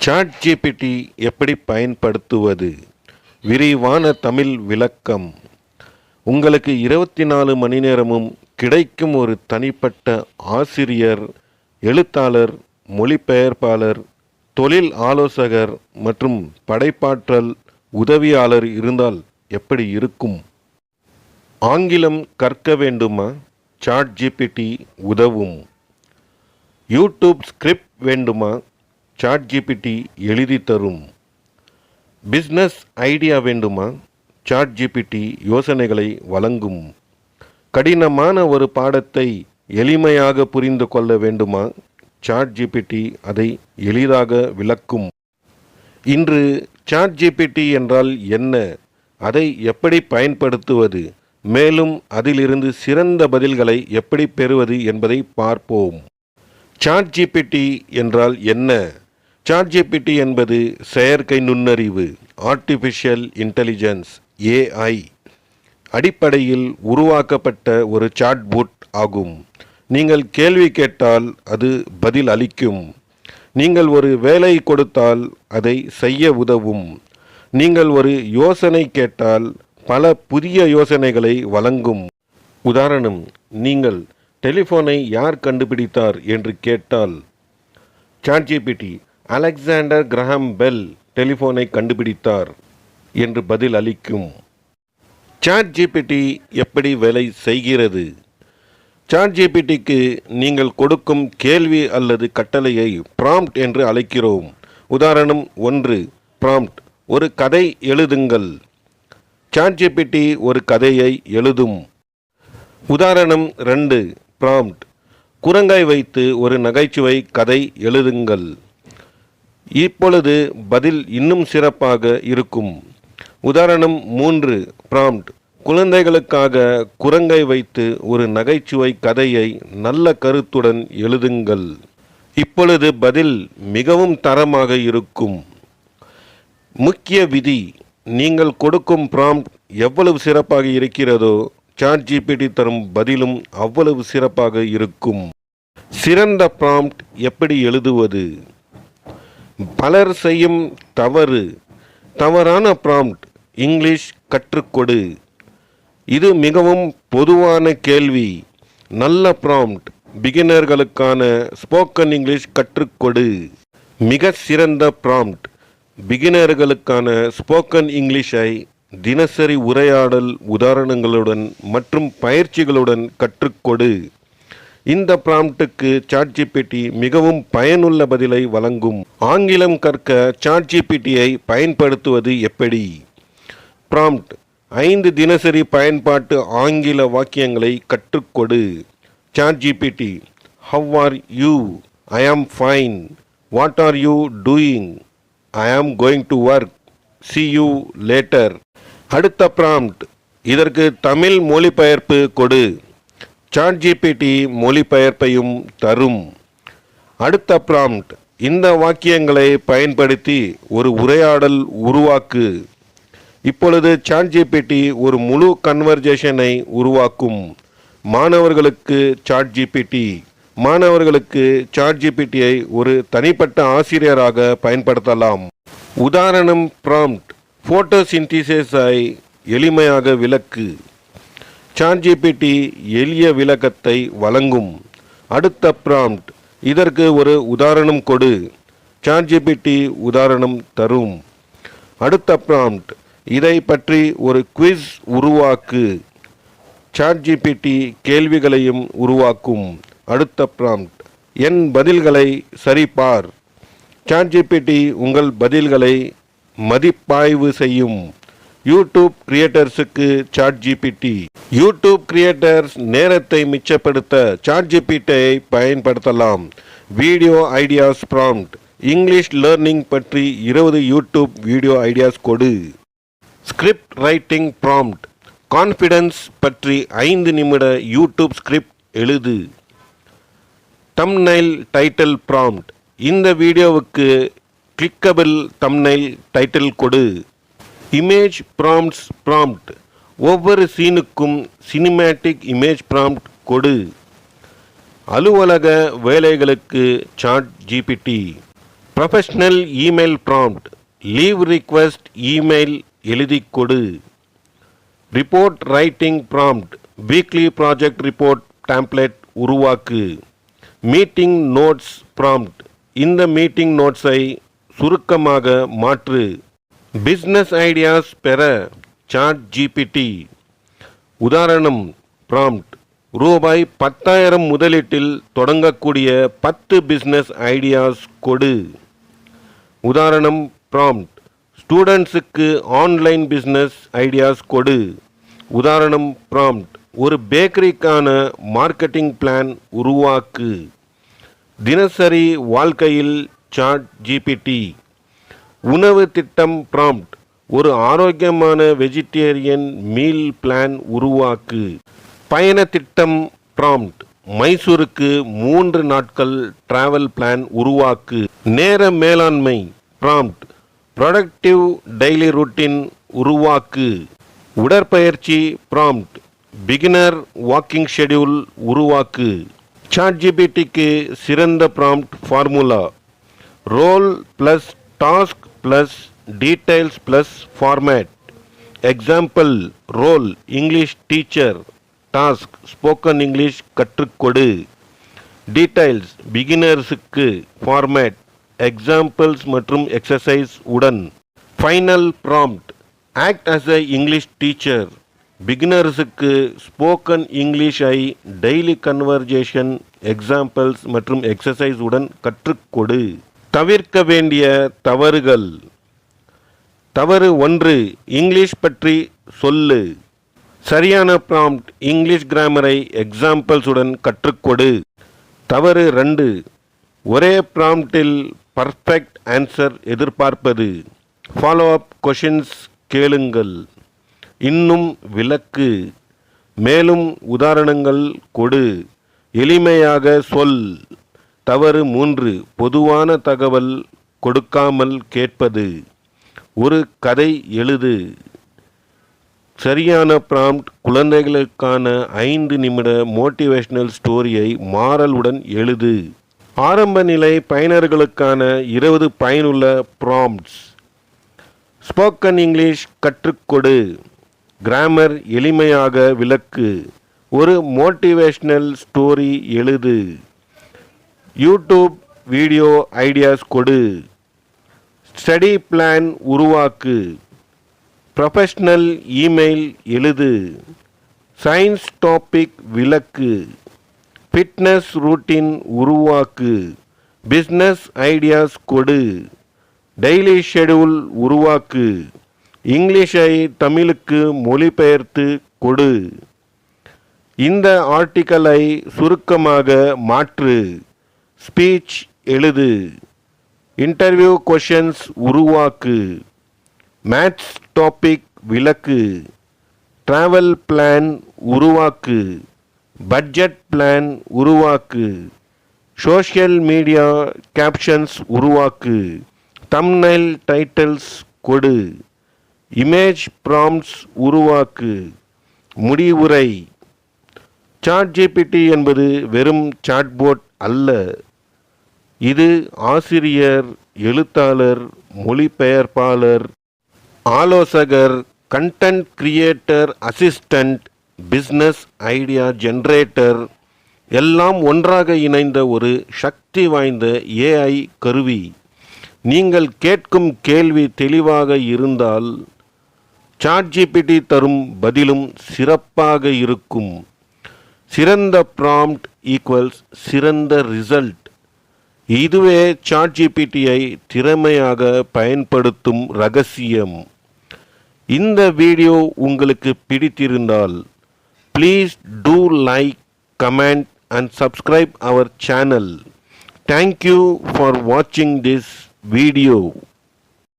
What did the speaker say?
Chat GPT எப்படி பயன்படுத்துவது? விரிவான தமிழ் விளக்கம். உங்களுக்கு 24 மணி நேரமும் கிடைக்கும் ஒரு தனிப்பட்ட ஆசிரியர், எழுத்தாளர், மொழிபெயர்ப்பாளர், தொழில் ஆலோசகர் மற்றும் படைப்பாற்றல் உதவியாளர் இருந்தால் எப்படி இருக்கும்? ஆங்கிலம் கற்க வேண்டுமா? சாட் ஜிபிடி உதவும். யூடியூப் ஸ்கிரிப்ட் வேண்டுமா? சாட் ஜிபிடி எழுதி தரும். பிஸ்னஸ் ஐடியா வேண்டுமா? சாட் ஜிபிடி யோசனைகளை வழங்கும். கடினமான ஒரு பாடத்தை எளிமையாக புரிந்து கொள்ள வேண்டுமா? சாட் ஜிபிடி அதை எளிதாக விளக்கும். இன்று சாட் ஜிபிடி என்றால் என்ன? அதை எப்படி பயன்படுத்துவது? மேலும் அதிலிருந்து சிறந்த பதில்களை எப்படி பெறுவது என்பதை பார்ப்போம். சாட் ஜிபிடி என்றால் என்ன? சாட் ஜிபிடி என்பது செயற்கை நுண்ணறிவு, ஆர்டிஃபிஷியல் இன்டெலிஜென்ஸ், ஏஐ அடிப்படையில் உருவாக்கப்பட்ட ஒரு சாட்போட் ஆகும். நீங்கள் கேள்வி கேட்டால் அது பதில் அளிக்கும். நீங்கள் ஒரு வேலை கொடுத்தால் அதை செய்ய உதவும். நீங்கள் ஒரு யோசனை கேட்டால் பல புதிய யோசனைகளை வழங்கும். உதாரணம், நீங்கள் டெலிஃபோனை யார் கண்டுபிடித்தார் என்று கேட்டால் chat GPT Alexander Graham Bell டெலிஃபோனை கண்டுபிடித்தார் என்று பதில் அளிக்கும். சாட் ஜிபிடி எப்படி வேலை செய்கிறது? சாட் ஜிபிடிக்கு நீங்கள் கொடுக்கும் கேள்வி அல்லது கட்டளையை ப்ராம்ப்ட் என்று அழைக்கிறோம். உதாரணம் 1. ப்ராம்ப்ட்: ஒரு கதை எழுதுங்கள். சாட் ஜிபிடி ஒரு கதையை எழுதும். உதாரணம் 2. ப்ராம்ப்ட்: குரங்காய் வைத்து ஒரு நகைச்சுவை கதை எழுதுங்கள். இப்பொழுது பதில் இன்னும் சிறப்பாக இருக்கும். உதாரணம் 3. ப்ராம்ப்ட்: குழந்தைகளுக்காக குரங்கை வைத்து ஒரு நகைச்சுவை கதையை நல்ல கருத்துடன் எழுதுங்கள். இப்பொழுது பதில் மிகவும் தரமாக இருக்கும். முக்கிய விதி: நீங்கள் கொடுக்கும் ப்ராம்ப்ட் எவ்வளவு சிறப்பாக இருக்கிறதோ சாட் ஜிபிடி தரும் பதிலும் அவ்வளவு சிறப்பாக இருக்கும். சிறந்த ப்ராம்ப்ட் எப்படி எழுதுவது? பலர் செய்யும் தவறான ப்ராம்ப்ட். இங்கிலீஷ் கற்றுக்கொடு. இது மிகவும் பொதுவான கேள்வி. நல்ல ப்ராம்ப்ட்: பிகினர்களுக்கான ஸ்போக்கன் இங்கிலீஷ் கற்றுக்கொடு. மிக சிறந்த ப்ராம்ப்ட்: பிகினர்களுக்கான ஸ்போக்கன் இங்கிலீஷை தினசரி உரையாடல் உதாரணங்களுடன் மற்றும் பயிற்சிகளுடன் கற்றுக்கொடு. இந்த ப்ராம்ப்டுக்கு சாட் ஜிபிடி மிகவும் பயனுள்ள பதிலை வழங்கும். ஆங்கிலம் கற்க சாட் ஜிபிடியை பயன்படுத்துவது எப்படி? ப்ராம்ப்ட்: 5 தினசரி பயன்பாட்டு ஆங்கில வாக்கியங்களை கற்றுக்கொடு. Chat GPT: How are you? I am fine. What are you doing? I am going to work. See you later. அடுத்த ப்ராம்ப்ட்: இதற்கு தமிழ் மொழிபெயர்ப்பு கொடு. சாட் ஜிபிடி மொழிபெயர்ப்பையும் தரும். அடுத்த ப்ராம்ப்ட்: இந்த வாக்கியங்களை பயன்படுத்தி ஒரு உரையாடல் உருவாக்கு. இப்பொழுது சாட் ஜிபிடி ஒரு முழு கன்வர்சேஷனை உருவாக்கும். மாணவர்களுக்கு சாட் ஜிபிடியை ஒரு தனிப்பட்ட ஆசிரியராக பயன்படுத்தலாம். உதாரணம் ப்ராம்ப்ட்: ஃபோட்டோசிந்தசிஸை எளிமையாக விளக்கு. சாட் ஜிபிடி எளிய விளக்கத்தை வழங்கும். அடுத்த ப்ராம்ப்ட்: இதற்கு ஒரு உதாரணம் கொடு. சாட் ஜிபிடி உதாரணம் தரும். அடுத்த ப்ராம்ப்ட்: இதை பற்றி ஒரு குவிஸ் உருவாக்கு. சாட் ஜிபிடி கேள்விகளையும் உருவாக்கும். அடுத்த ப்ராம்ப்ட்: என் பதில்களை சரிபார். சாட் ஜிபிடி உங்கள் பதில்களை மதிப்பாய்வு செய்யும். யூடியூப் கிரியேட்டர்ஸுக்கு சாட் ஜிபிடி. யூடியூப் கிரியேட்டர்ஸ் நேரத்தை மிச்சப்படுத்த சாட் ஜிபிடியை பயன்படுத்தலாம். Video ideas prompt: English learning பற்றி 20 யூடியூப் வீடியோ ஐடியாஸ் கொடு. ஸ்கிரிப்ட் ரைட்டிங் ப்ராம்ப்ட்: கான்ஃபிடன்ஸ் பற்றி 5 நிமிட யூடியூப் ஸ்கிரிப்ட் எழுது. தம்ப்நெயில் டைட்டில் ப்ராம்ப்ட்: இந்த வீடியோவுக்கு கிளிக்கபிள் தம்ப்நெயில் டைட்டில் கொடு. இமேஜ் ப்ராம்ப்ட்ஸ் ப்ராம்ப்ட்: ஒவ்வொரு சீனுக்கும் சினிமேட்டிக் இமேஜ் ப்ராம்ப்ட் கொடு. அலுவலக வேலைகளுக்கு chat GPT. Professional email prompt, leave request email எழுதிக் கொடு. Report writing prompt, weekly project report template உருவாக்கு. மீட்டிங் நோட்ஸ் ப்ராம்ப்ட், இந்த மீட்டிங் நோட்ஸை சுருக்கமாக மாற்று. பிஸ்னஸ் ஐடியாஸ் பெற ChatGPT. உதாரணம் ப்ராம்ப்ட், ரூபாய் 10,000 முதலீட்டில் தொடங்கக்கூடிய 10 பிஸ்னஸ் ஐடியாஸ் கொடு. உதாரணம் ப்ராம்ப்ட், ஸ்டூடெண்ட்ஸுக்கு ஆன்லைன் பிஸ்னஸ் ஐடியாஸ் கொடு. உதாரணம் ப்ராம்ப்ட், ஒரு பேக்கரிக்கான மார்க்கெட்டிங் பிளான் உருவாக்கு. தினசரி வாழ்க்கையில் ChatGPT. உணவு திட்டம் ப்ராம்ப்ட், ஒரு ஆரோக்கியமான வெஜிடேரியன் மீல் பிளான் உருவாக்கு. பயண திட்டம் ப்ராம்ப்ட், மைசூருக்கு 3 நாட்கள் டிராவல் பிளான் உருவாக்கு. நேர மேலாண்மை ப்ராம்ப்ட், ப்ரொடக்டிவ் டெய்லி ரூட்டின் உருவாக்கு. உடற்பயிற்சி ப்ராம்ப்ட், பிகினர் வாக்கிங் ஷெட்யூல் உருவாக்கு. ChatGPTக்கு சிறந்த prompt formula: role plus task plus details plus format. Example, role English teacher, task spoken English கற்றுக்கொடு. டீடைல்ஸ் பிகினர்ஸுக்கு, ஃபார்மேட் எக்ஸாம்பிள்ஸ் மற்றும் எக்ஸசைஸ் உடன். Final prompt, act as a English teacher, பிகினர்ஸுக்கு spoken இங்கிலீஷை daily conversation examples மற்றும் exercise உடன் கற்றுக்கொடு. தவிர்க்க வேண்டிய தவறுகள். தவறு 1, இங்கிலீஷ் பற்றி சொல்லு. சரியான ப்ராம்ப்ட், இங்கிலீஷ் கிராமரை எக்ஸாம்பிள்ஸ் உடன் கற்றுக்கொடு. தவறு 2, ஒரே ப்ராம்ப்டில் பர்ஃபெக்ட் ஆன்சர் எதிர்பார்ப்பது. ஃபாலோ அப் கொஷின்ஸ் கேளுங்கள். இன்னும் விளக்கு. மேலும் உதாரணங்கள் கொடு. எளிமையாக சொல். தவறு 3, பொதுவான தகவல் கொடுக்காமல் கேட்பது. ஒரு கதை எழுது. சரியான ப்ராம்ப்ட், குழந்தைகளுக்கான 5 நிமிட மோட்டிவேஷனல் ஸ்டோரியை மாறலுடன் எழுது. ஆரம்ப நிலை பயனர்களுக்கான 20 பயனுள்ள ப்ராம்ப்ட்ஸ். ஸ்போக்கன் இங்கிலீஷ் கற்றுக்கொடு. கிராமர் எளிமையாக விளக்கு. ஒரு மோட்டிவேஷனல் ஸ்டோரி எழுது. யூடியூப் வீடியோ ஐடியாஸ் கொடு. ஸ்டடி பிளான் உருவாக்கு. ப்ரொஃபஷனல் இமெயில் எழுது. சயின்ஸ் டாபிக் விளக்கு. ஃபிட்னஸ் ரூட்டின் உருவாக்கு. பிஸ்னஸ் ஐடியாஸ் கொடு. டெய்லி ஷெட்யூல் உருவாக்கு. இங்கிலீஷை தமிழுக்கு மொழிபெயர்த்து கொடு. இந்த ஆர்டிக்கலை சுருக்கமாக மாற்று. ஸ்பீச் எழுது. இன்டர்வியூ கொஷன்ஸ் உருவாக்கு. மேத்ஸ் டாபிக் விளக்கு. டிராவல் பிளான் உருவாக்கு. பட்ஜெட் பிளான் உருவாக்கு. சோஷியல் மீடியா கேப்ஷன்ஸ் உருவாக்கு. தம்ப்நெயில் டைட்டில்ஸ் கொடு. இமேஜ் ப்ராம்ப்ட்ஸ் உருவாக்கு. முடிவுரை. ChatGPT என்பது வெறும் சாட்போட் அல்ல. இது ஆசிரியர், எழுத்தாளர், மொழிபெயர்ப்பாளர், ஆலோசகர், content creator, assistant, business idea generator எல்லாம் ஒன்றாக இணைந்த ஒரு சக்தி வாய்ந்த AI கருவி. நீங்கள் கேட்கும் கேள்வி தெளிவாக இருந்தால் ChatGPT தரும் பதிலும் சிறப்பாக இருக்கும். சிறந்த ப்ராம்ப்ட் ஈக்குவல்ஸ் சிறந்த ரிசல்ட். இதுவே ChatGPTயை திறமையாக பயன்படுத்தும் ரகசியம். இந்த வீடியோ உங்களுக்கு பிடித்திருந்தால் please do like, comment and subscribe our channel. Thank you for watching this video.